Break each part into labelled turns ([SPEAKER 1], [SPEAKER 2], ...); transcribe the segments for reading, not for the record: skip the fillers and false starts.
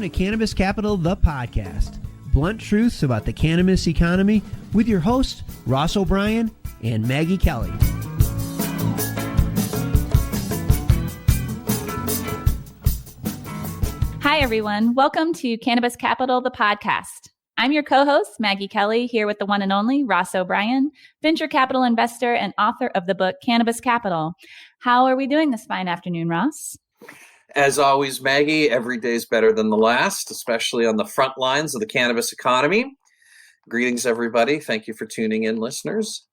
[SPEAKER 1] to Cannabis Capital, the podcast. Blunt truths about the cannabis economy with your hosts, Ross O'Brien and Maggie Kelly.
[SPEAKER 2] Hi, everyone. Welcome to Cannabis Capital, the podcast. I'm your co-host, Maggie Kelly, here with the one and only Ross O'Brien, venture capital investor and author of the book Cannabis Capital. How are we doing this fine afternoon, Ross?
[SPEAKER 3] As always, Maggie, every day is better than the last, especially on the front lines of the cannabis economy. Greetings, everybody. Thank you for tuning in, listeners.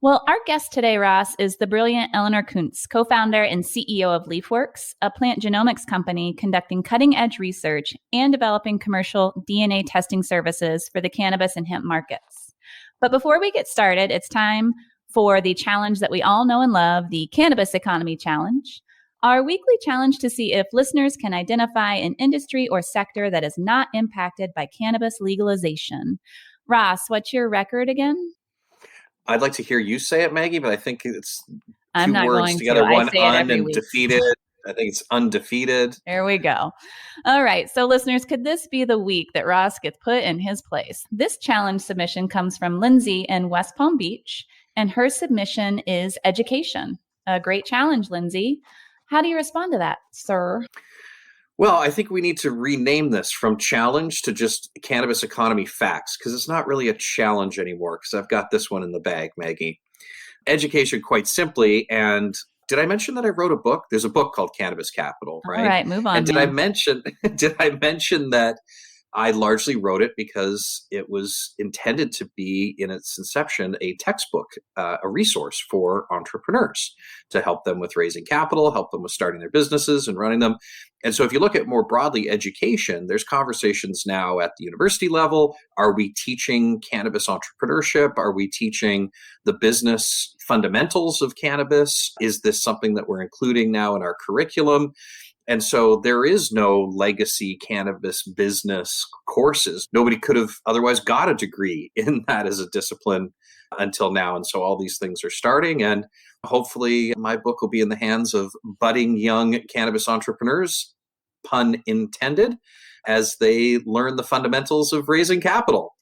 [SPEAKER 2] Well, our guest today, Ross, is the brilliant Eleanor Kuntz, co-founder and CEO of LeafWorks, a plant genomics company conducting cutting-edge research and developing commercial DNA testing services for the cannabis and hemp markets. But before we get started, it's time for the challenge that we all know and love, the Cannabis Economy Challenge. Our weekly challenge to see if listeners can identify an industry or sector that is not impacted by cannabis legalization. Ross, what's your record again?
[SPEAKER 3] I'd like to hear you say it, Maggie, but I think it's
[SPEAKER 2] I'm
[SPEAKER 3] two
[SPEAKER 2] not
[SPEAKER 3] words
[SPEAKER 2] going
[SPEAKER 3] together,
[SPEAKER 2] to. I
[SPEAKER 3] one
[SPEAKER 2] say it every
[SPEAKER 3] and
[SPEAKER 2] week.
[SPEAKER 3] defeated. I think it's undefeated.
[SPEAKER 2] There we go. All right. So listeners, could this be the week that Ross gets put in his place? This challenge submission comes from Lindsay in West Palm Beach, and her submission is education. A great challenge, Lindsay. How do you respond to that, sir?
[SPEAKER 3] Well, I think we need to rename this from challenge to just cannabis economy facts, because it's not really a challenge anymore, because I've got this one in the bag, Maggie. Education, quite simply. And did I mention that I wrote a book? There's a book called Cannabis Capital, right?
[SPEAKER 2] All right, move on.
[SPEAKER 3] And did I mention that I largely wrote it because it was intended to be, in its inception, a textbook, a resource for entrepreneurs to help them with raising capital, help them with starting their businesses and running them. And so if you look at more broadly education, there's conversations now at the university level. Are we teaching cannabis entrepreneurship? Are we teaching the business fundamentals of cannabis? Is this something that we're including now in our curriculum? And so there is no legacy cannabis business courses. Nobody could have otherwise got a degree in that as a discipline until now. And so all these things are starting. And hopefully my book will be in the hands of budding young cannabis entrepreneurs, pun intended, as they learn the fundamentals of raising capital.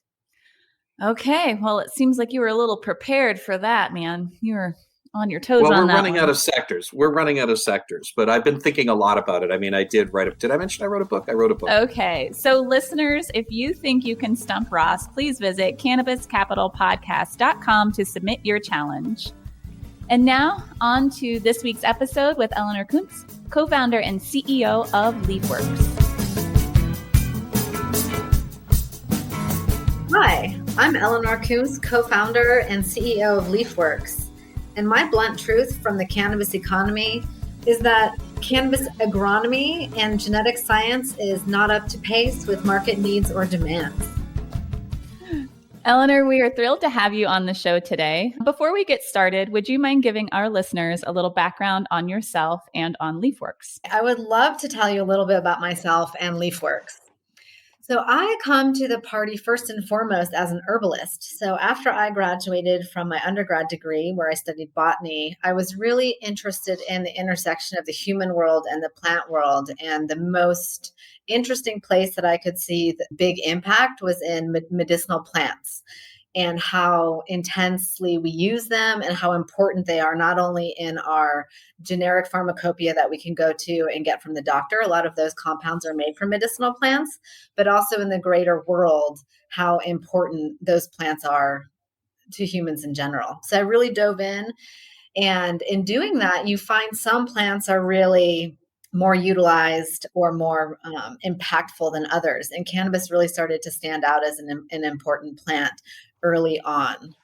[SPEAKER 2] Okay. Well, it seems like you were a little prepared for that, man. You were on your toes on that.
[SPEAKER 3] Well, we're running out of sectors. We're running out of sectors, but I've been thinking a lot about it. I mean, I did I mention I wrote a book? I wrote a book.
[SPEAKER 2] Okay. So listeners, if you think you can stump Ross, please visit cannabiscapitalpodcast.com to submit your challenge. And now on to this week's episode with Eleanor Kuntz, co-founder and CEO of LeafWorks.
[SPEAKER 4] Hi, I'm Eleanor Kuntz, co-founder and CEO of LeafWorks. And my blunt truth from the cannabis economy is that cannabis agronomy and genetic science is not up to pace with market needs or demands.
[SPEAKER 2] Eleanor, we are thrilled to have you on the show today. Before we get started, would you mind giving our listeners a little background on yourself and on LeafWorks?
[SPEAKER 4] I would love to tell you a little bit about myself and LeafWorks. So I come to the party first and foremost as an herbalist. So after I graduated from my undergrad degree where I studied botany, I was really interested in the intersection of the human world and the plant world. And the most interesting place that I could see the big impact was in medicinal plants and how intensely we use them and how important they are, not only in our generic pharmacopoeia that we can go to and get from the doctor. A lot of those compounds are made from medicinal plants, but also in the greater world, how important those plants are to humans in general. So I really dove in. And in doing that, you find some plants are really more utilized or more impactful than others. And cannabis really started to stand out as an important plant early on.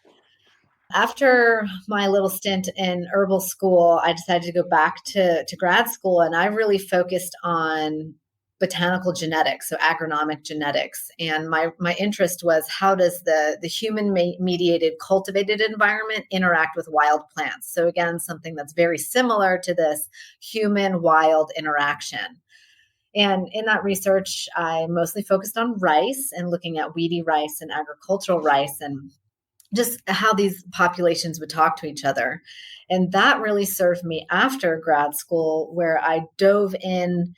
[SPEAKER 4] After my little stint in herbal school, I decided to go back to grad school, and I really focused on botanical genetics, so agronomic genetics. And my interest was, how does the human-mediated cultivated environment interact with wild plants? So again, something that's very similar to this human-wild interaction. And in that research, I mostly focused on rice and looking at weedy rice and agricultural rice and just how these populations would talk to each other. And that really served me after grad school, where I dove in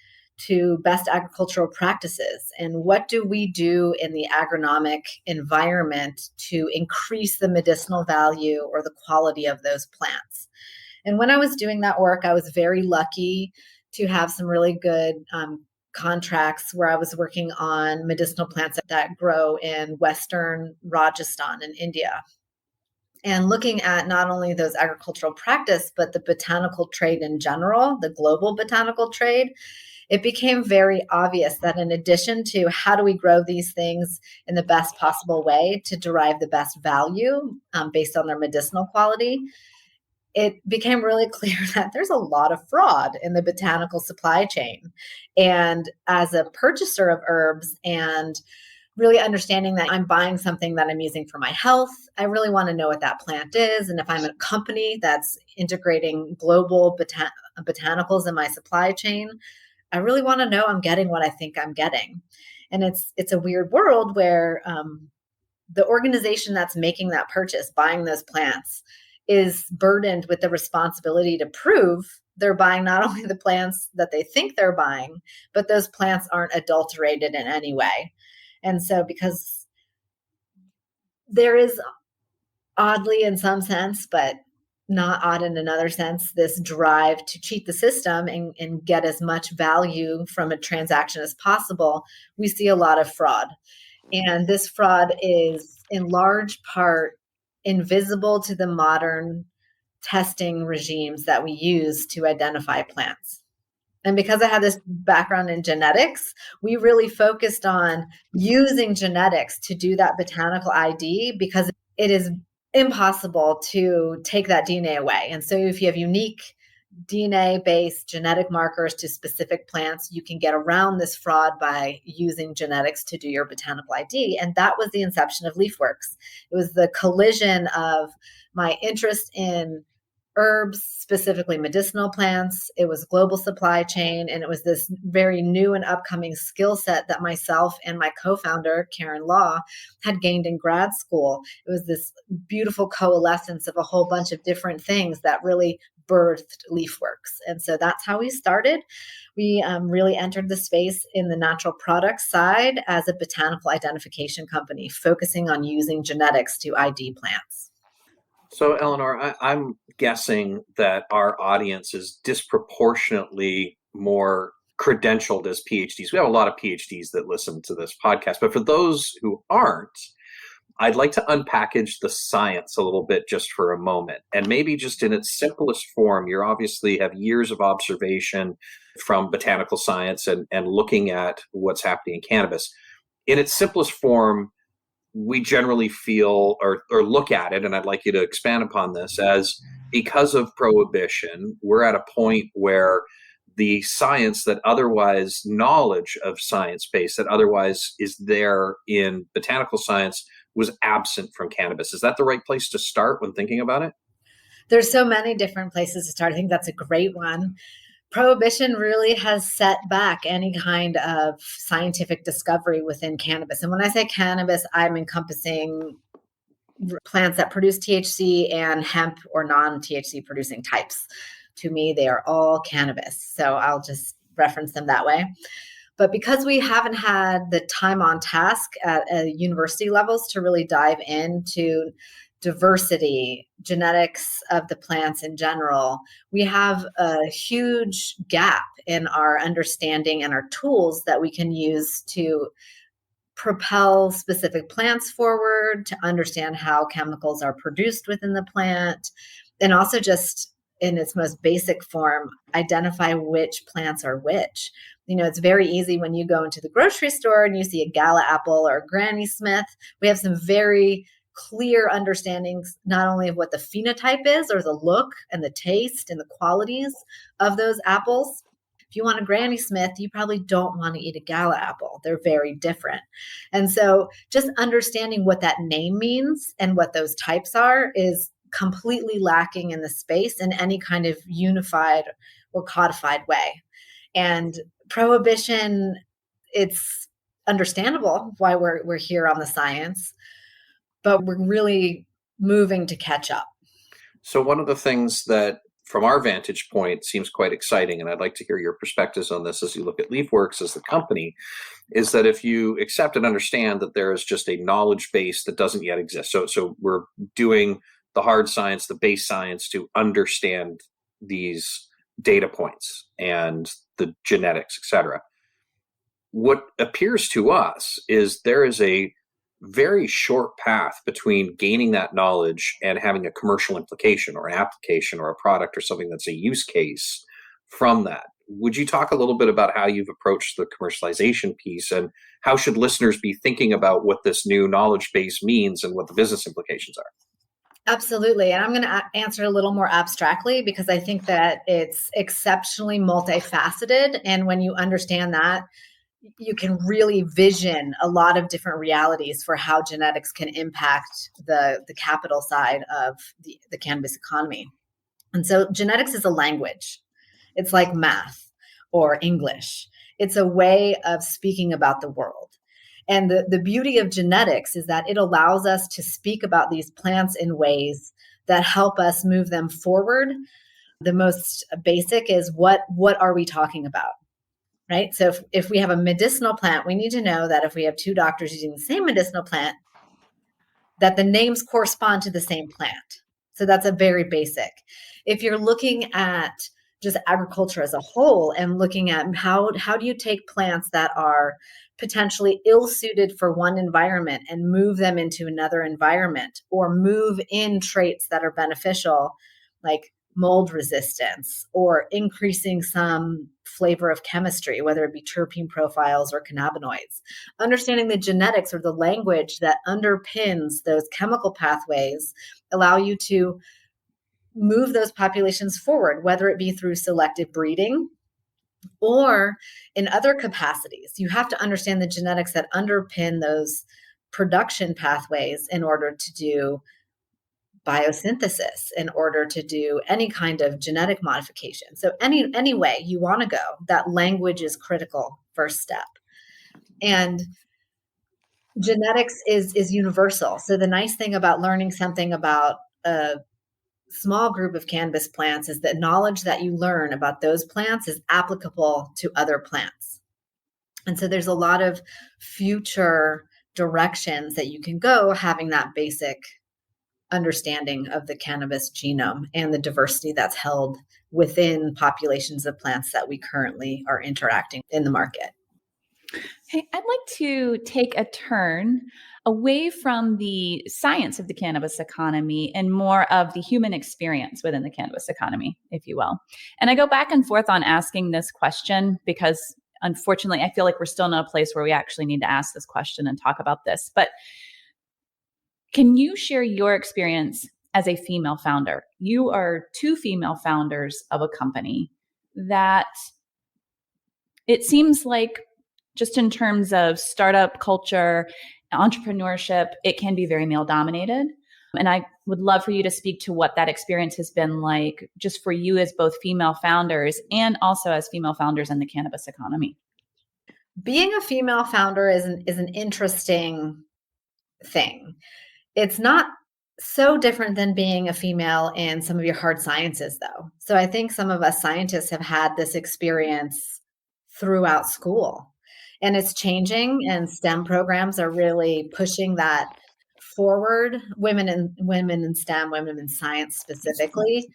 [SPEAKER 4] to best agricultural practices and what do we do in the agronomic environment to increase the medicinal value or the quality of those plants. And when I was doing that work, I was very lucky to have some really good contracts where I was working on medicinal plants that grow in Western Rajasthan in India. And looking at not only those agricultural practice, but the botanical trade in general, the global botanical trade, it became very obvious that in addition to how do we grow these things in the best possible way to derive the best value based on their medicinal quality, it became really clear that there's a lot of fraud in the botanical supply chain. And as a purchaser of herbs and really understanding that I'm buying something that I'm using for my health, I really want to know what that plant is. And if I'm a company that's integrating global botanicals in my supply chain, I really want to know I'm getting what I think I'm getting. And it's a weird world where the organization that's making that purchase, buying those plants, is burdened with the responsibility to prove they're buying not only the plants that they think they're buying, but those plants aren't adulterated in any way. And so because there is oddly in some sense, but not odd in another sense, this drive to cheat the system and get as much value from a transaction as possible, we see a lot of fraud. And this fraud is in large part invisible to the modern testing regimes that we use to identify plants. And because I had this background in genetics, we really focused on using genetics to do that botanical ID because it is impossible to take that DNA away. And so if you have unique DNA-based genetic markers to specific plants, you can get around this fraud by using genetics to do your botanical ID. And that was the inception of LeafWorks. It was the collision of my interest in herbs, specifically medicinal plants. It was global supply chain. And it was this very new and upcoming skill set that myself and my co-founder, Karen Law, had gained in grad school. It was this beautiful coalescence of a whole bunch of different things that really birthed LeafWorks. And so that's how we started. We really entered the space in the natural products side as a botanical identification company, focusing on using genetics to ID plants.
[SPEAKER 3] So, Eleanor, I'm guessing that our audience is disproportionately more credentialed as PhDs. We have a lot of PhDs that listen to this podcast, but for those who aren't, I'd like to unpackage the science a little bit just for a moment. And maybe just in its simplest form, you obviously have years of observation from botanical science and looking at what's happening in cannabis. In its simplest form, we generally feel or look at it, and I'd like you to expand upon this, as because of prohibition, we're at a point where the science that otherwise, knowledge of science-based that otherwise is there in botanical science was absent from cannabis. Is that the right place to start when thinking about it?
[SPEAKER 4] There's so many different places to start. I think that's a great one. Prohibition really has set back any kind of scientific discovery within cannabis. And when I say cannabis, I'm encompassing plants that produce THC and hemp or non-THC producing types. To me, they are all cannabis. So I'll just reference them that way. But because we haven't had the time on task at university levels to really dive into diversity, genetics of the plants in general, we have a huge gap in our understanding and our tools that we can use to propel specific plants forward, to understand how chemicals are produced within the plant, and also just in its most basic form, identify which plants are which. You know, it's very easy when you go into the grocery store and you see a Gala apple or a Granny Smith. We have some very clear understandings, not only of what the phenotype is or the look and the taste and the qualities of those apples. If you want a Granny Smith, you probably don't want to eat a Gala apple. They're very different. And so just understanding what that name means and what those types are is completely lacking in the space in any kind of unified or codified way. And prohibition, it's understandable why we're here on the science, but we're really moving to catch up.
[SPEAKER 3] So one of the things that from our vantage point seems quite exciting, and I'd like to hear your perspectives on this as you look at LeafWorks as the company, is that if you accept and understand that there is just a knowledge base that doesn't yet exist. So we're doing the hard science, the base science to understand these data points and the genetics, et cetera. What appears to us is there is a very short path between gaining that knowledge and having a commercial implication or an application or a product or something that's a use case from that. Would you talk a little bit about how you've approached the commercialization piece, and how should listeners be thinking about what this new knowledge base means and what the business implications are?
[SPEAKER 4] Absolutely. And I'm going to answer a little more abstractly because I think that it's exceptionally multifaceted. And when you understand that, you can really vision a lot of different realities for how genetics can impact the capital side of the cannabis economy. And so genetics is a language. It's like math or English. It's a way of speaking about the world. And the beauty of genetics is that it allows us to speak about these plants in ways that help us move them forward. The most basic is what are we talking about? Right? So if we have a medicinal plant, we need to know that if we have two doctors using the same medicinal plant, that the names correspond to the same plant. So that's a very basic. If you're looking at just agriculture as a whole and looking at how do you take plants that are potentially ill-suited for one environment and move them into another environment, or move in traits that are beneficial, like mold resistance, or increasing some flavor of chemistry, whether it be terpene profiles or cannabinoids. Understanding the genetics or the language that underpins those chemical pathways allow you to move those populations forward, whether it be through selective breeding or in other capacities. You have to understand the genetics that underpin those production pathways in order to do biosynthesis, in order to do any kind of genetic modification. So any way you want to go, that language is critical first step. And genetics is universal. So the nice thing about learning something about a small group of cannabis plants is that knowledge that you learn about those plants is applicable to other plants. And so there's a lot of future directions that you can go having that basic understanding of the cannabis genome and the diversity that's held within populations of plants that we currently are interacting in the market.
[SPEAKER 2] Hey, I'd like to take a turn away from the science of the cannabis economy and more of the human experience within the cannabis economy, if you will. And I go back and forth on asking this question because, unfortunately, I feel like we're still in a place where we actually need to ask this question and talk about this. But can you share your experience as a female founder? You are two female founders of a company that it seems like, just in terms of startup culture, entrepreneurship, it can be very male dominated. And I would love for you to speak to what that experience has been like just for you as both female founders and also as female founders in the cannabis economy.
[SPEAKER 4] Being a female founder is an interesting thing. It's not so different than being a female in some of your hard sciences, though. So I think some of us scientists have had this experience throughout school. And it's changing, and STEM programs are really pushing that forward. Women in STEM, women in science specifically.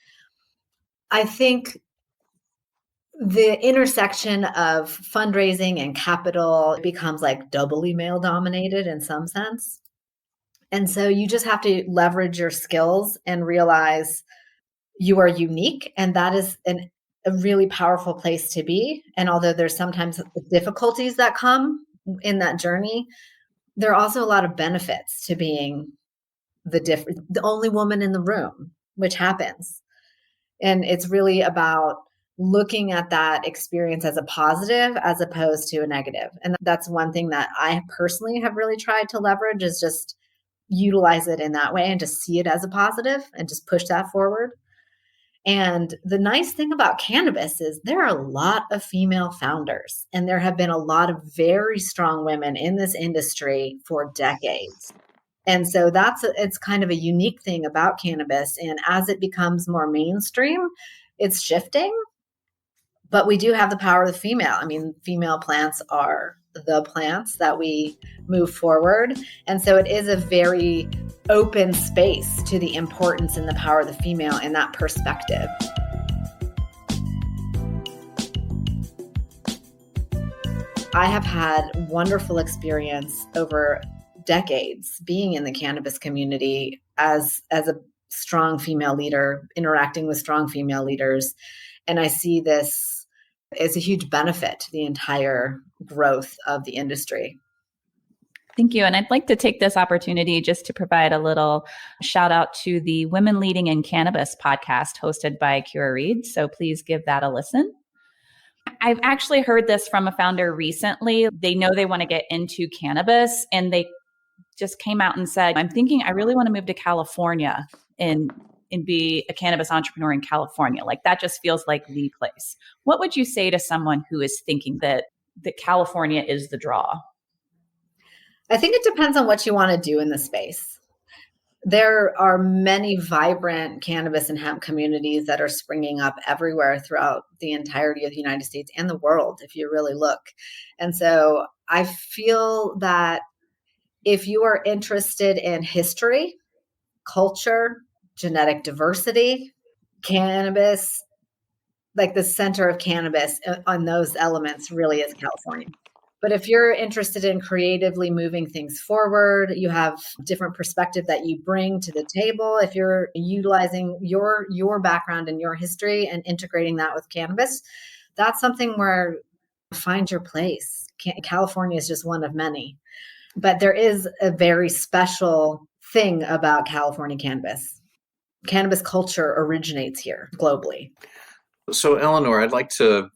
[SPEAKER 4] I think the intersection of fundraising and capital becomes like doubly male dominated in some sense. And so you just have to leverage your skills and realize you are unique, and that is a really powerful place to be. And although there's sometimes difficulties that come in that journey, there are also a lot of benefits to being the only woman in the room, which happens. And it's really about looking at that experience as a positive as opposed to a negative. And that's one thing that I personally have really tried to leverage, is just utilize it in that way and just see it as a positive and just push that forward. And the nice thing about cannabis is there are a lot of female founders, and there have been a lot of very strong women in this industry for decades. And so it's kind of a unique thing about cannabis. And as it becomes more mainstream, It's shifting, but we do have the power of the female. I mean, female plants are the plants that we move forward. And so it is a very open space to the importance and the power of the female in that perspective. I have had wonderful experience over decades being in the cannabis community as a strong female leader, interacting with strong female leaders. And I see this as a huge benefit to the entire growth of the industry.
[SPEAKER 2] Thank you. And I'd like to take this opportunity just to provide a little shout out to the Women Leading in Cannabis podcast hosted by Kira Reed. So please give that a listen. I've actually heard this from a founder recently. They know they want to get into cannabis, and they just came out and said, I'm thinking I really want to move to California and be a cannabis entrepreneur in California. Like that just feels like the place. What would you say to someone who is thinking that California is the draw?
[SPEAKER 4] I think it depends on what you want to do in the space. There are many vibrant cannabis and hemp communities that are springing up everywhere throughout the entirety of the United States and the world, if you really look. And so I feel that if you are interested in history, culture, genetic diversity, cannabis, like the center of cannabis on those elements really is California. But if you're interested in creatively moving things forward, you have different perspective that you bring to the table. If you're utilizing your background and your history and integrating that with cannabis, that's something where find your place. California is just one of many. But there is a very special thing about California cannabis. Cannabis culture originates here globally.
[SPEAKER 3] So, Eleanor, I'd like to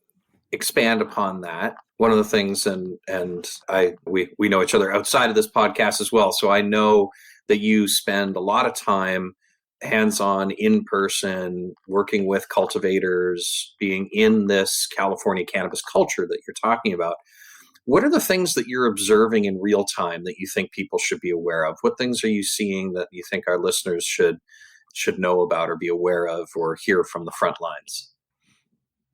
[SPEAKER 3] expand upon that. One of the things, we know each other outside of this podcast as well, so I know that you spend a lot of time hands-on, in-person, working with cultivators, being in this California cannabis culture that you're talking about. What are the things that you're observing in real time that you think people should be aware of? What things are you seeing that you think our listeners should know about or be aware of or hear from the front lines?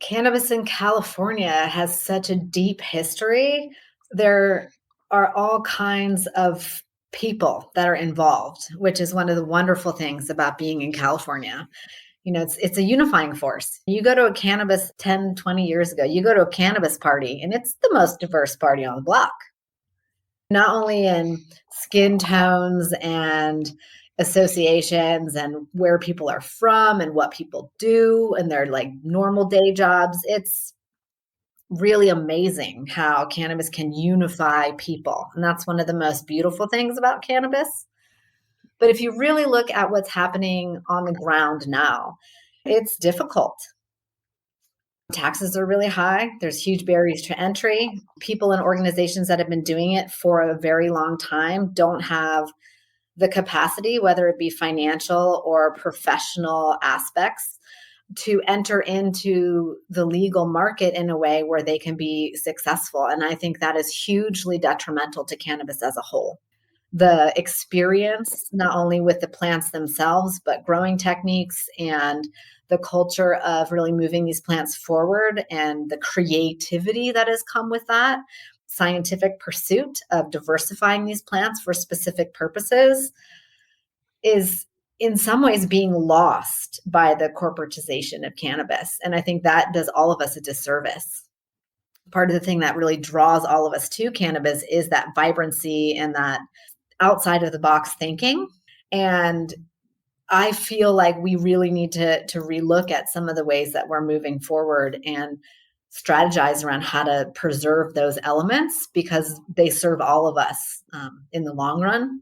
[SPEAKER 4] Cannabis in California has such a deep history. There are all kinds of people that are involved, which is one of the wonderful things about being in California. You know, it's a unifying force. You go to a cannabis 10, 20 years ago, you go to a cannabis party, and it's the most diverse party on the block. Not only in skin tones and associations and where people are from and what people do and their like normal day jobs. It's really amazing how cannabis can unify people. And that's one of the most beautiful things about cannabis. But if you really look at what's happening on the ground now, it's difficult. Taxes are really high. There's huge barriers to entry. People and organizations that have been doing it for a very long time don't have the capacity, whether it be financial or professional aspects, to enter into the legal market in a way where they can be successful. And I think that is hugely detrimental to cannabis as a whole. The experience, not only with the plants themselves, but growing techniques and the culture of really moving these plants forward and the creativity that has come with that, scientific pursuit of diversifying these plants for specific purposes is in some ways being lost by the corporatization of cannabis. And I think that does all of us a disservice. Part of the thing that really draws all of us to cannabis is that vibrancy and that outside of the box thinking. And I feel like we really need to relook at some of the ways that we're moving forward and strategize around how to preserve those elements because they serve all of us in the long run.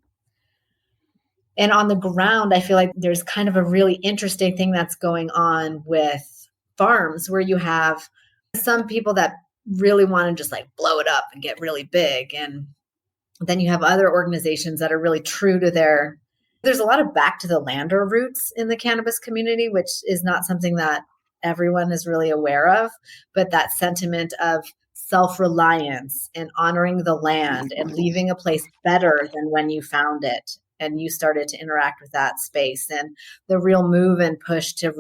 [SPEAKER 4] And on the ground, I feel like there's kind of a really interesting thing that's going on with farms where you have some people that really want to just like blow it up and get really big. And then you have other organizations that are really true to there's a lot of back to the lander roots in the cannabis community, which is not something that everyone is really aware of, but that sentiment of self-reliance and honoring the land and leaving a place better than when you found it and you started to interact with that space and the real move and push to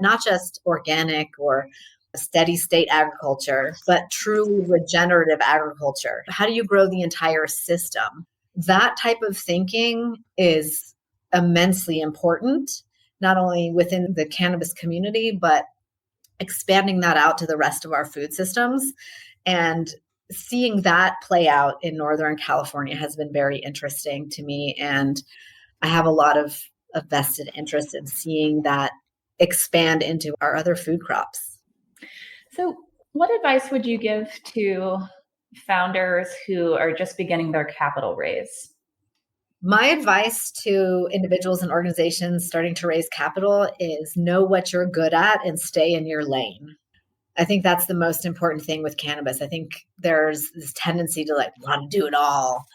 [SPEAKER 4] not just organic or steady state agriculture, but truly regenerative agriculture. How do you grow the entire system? That type of thinking is immensely important, not only within the cannabis community, but expanding that out to the rest of our food systems. And seeing that play out in Northern California has been very interesting to me. And I have a lot of vested interest in seeing that expand into our other food crops.
[SPEAKER 2] So what advice would you give to founders who are just beginning their capital raise?
[SPEAKER 4] My advice to individuals and organizations starting to raise capital is know what you're good at and stay in your lane. I think that's the most important thing with cannabis. I think there's this tendency to want to do it all.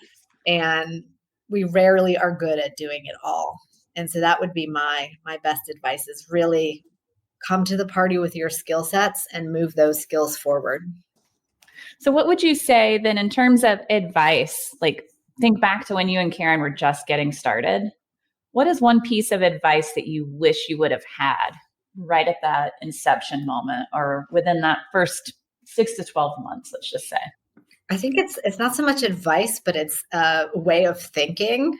[SPEAKER 4] And we rarely are good at doing it all. And so that would be my best advice, is really come to the party with your skill sets and move those skills forward.
[SPEAKER 2] So what would you say then in terms of advice? Think back to when you and Karen were just getting started. What is one piece of advice that you wish you would have had right at that inception moment or within that first 6 to 12 months, let's just say?
[SPEAKER 4] I think it's not so much advice, but it's a way of thinking,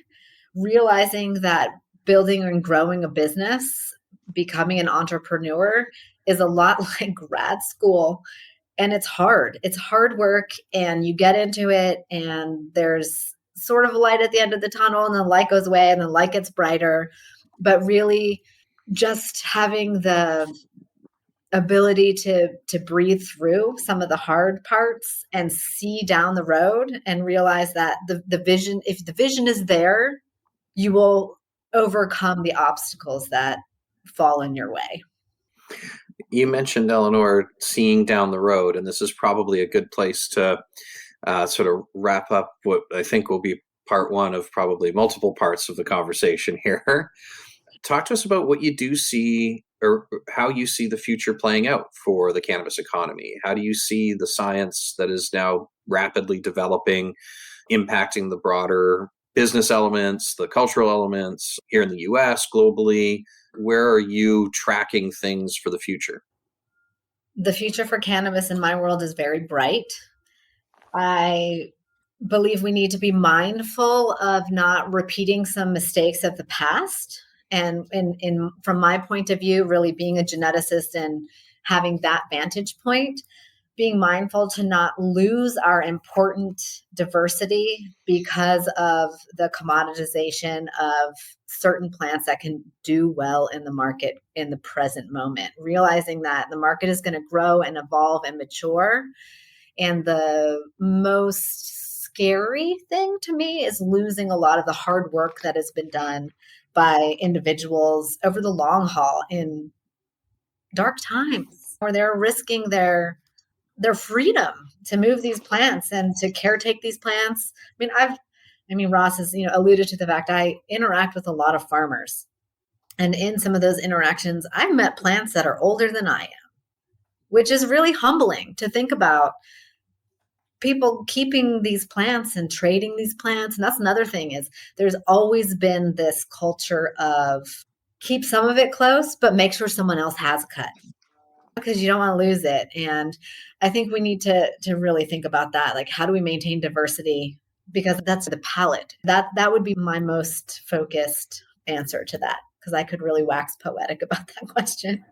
[SPEAKER 4] realizing that building and growing a business, becoming an entrepreneur is a lot like grad school. And it's hard. It's hard work, and you get into it and there's sort of a light at the end of the tunnel, and the light goes away and the light gets brighter. But really just having the ability to breathe through some of the hard parts and see down the road and realize that the vision, if the vision is there, you will overcome the obstacles that fall in your way.
[SPEAKER 3] You mentioned, Eleanor, seeing down the road, and this is probably a good place to sort of wrap up what I think will be part one of probably multiple parts of the conversation here. Talk to us about what you do see, or how you see the future playing out for the cannabis economy. How do you see the science that is now rapidly developing impacting the broader business elements, the cultural elements here in the US, globally? Where are you tracking things for the future?
[SPEAKER 4] The future for cannabis in my world is very bright. I believe we need to be mindful of not repeating some mistakes of the past. And from my point of view, really being a geneticist and having that vantage point, being mindful to not lose our important diversity because of the commoditization of certain plants that can do well in the market in the present moment, realizing that the market is going to grow and evolve and mature. And the most scary thing to me is losing a lot of the hard work that has been done by individuals over the long haul in dark times, where they're risking their freedom to move these plants and to caretake these plants. Ross has alluded to the fact I interact with a lot of farmers, and in some of those interactions, I've met plants that are older than I am, which is really humbling to think about. People keeping these plants and trading these plants. And that's another thing, is there's always been this culture of keep some of it close, but make sure someone else has a cut, because you don't want to lose it. And I think we need to really think about that. Like, how do we maintain diversity? Because that's the palette. That would be my most focused answer to that, because I could really wax poetic about that question.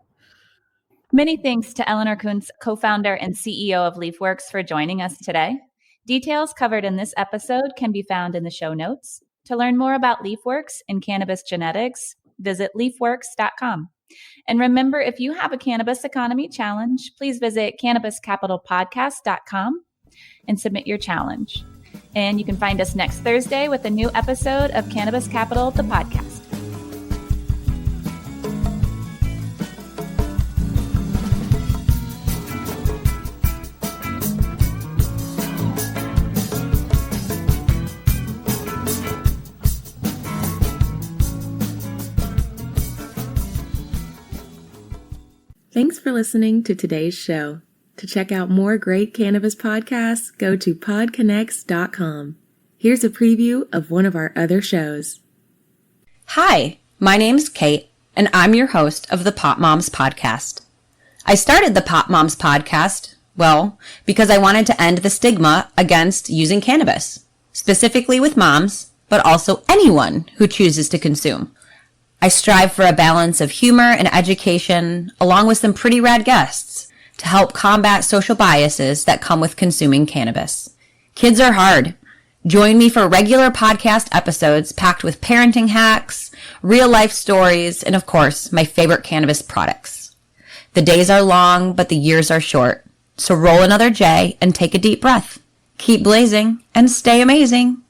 [SPEAKER 2] Many thanks to Eleanor Kuntz, co-founder and CEO of LeafWorks, for joining us today. Details covered in this episode can be found in the show notes. To learn more about LeafWorks and cannabis genetics, visit leafworks.com. And remember, if you have a cannabis economy challenge, please visit cannabiscapitalpodcast.com and submit your challenge. And you can find us next Thursday with a new episode of Cannabis Capital, the podcast.
[SPEAKER 5] Thanks for listening to today's show. To check out more great cannabis podcasts, go to podconnects.com. Here's a preview of one of our other shows.
[SPEAKER 6] Hi, my name's Kate, and I'm your host of the Pop Moms Podcast. I started the Pop Moms Podcast, well, because I wanted to end the stigma against using cannabis, specifically with moms, but also anyone who chooses to consume. I strive for a balance of humor and education, along with some pretty rad guests, to help combat social biases that come with consuming cannabis. Kids are hard. Join me for regular podcast episodes packed with parenting hacks, real-life stories, and of course, my favorite cannabis products. The days are long, but the years are short. So roll another J and take a deep breath. Keep blazing and stay amazing.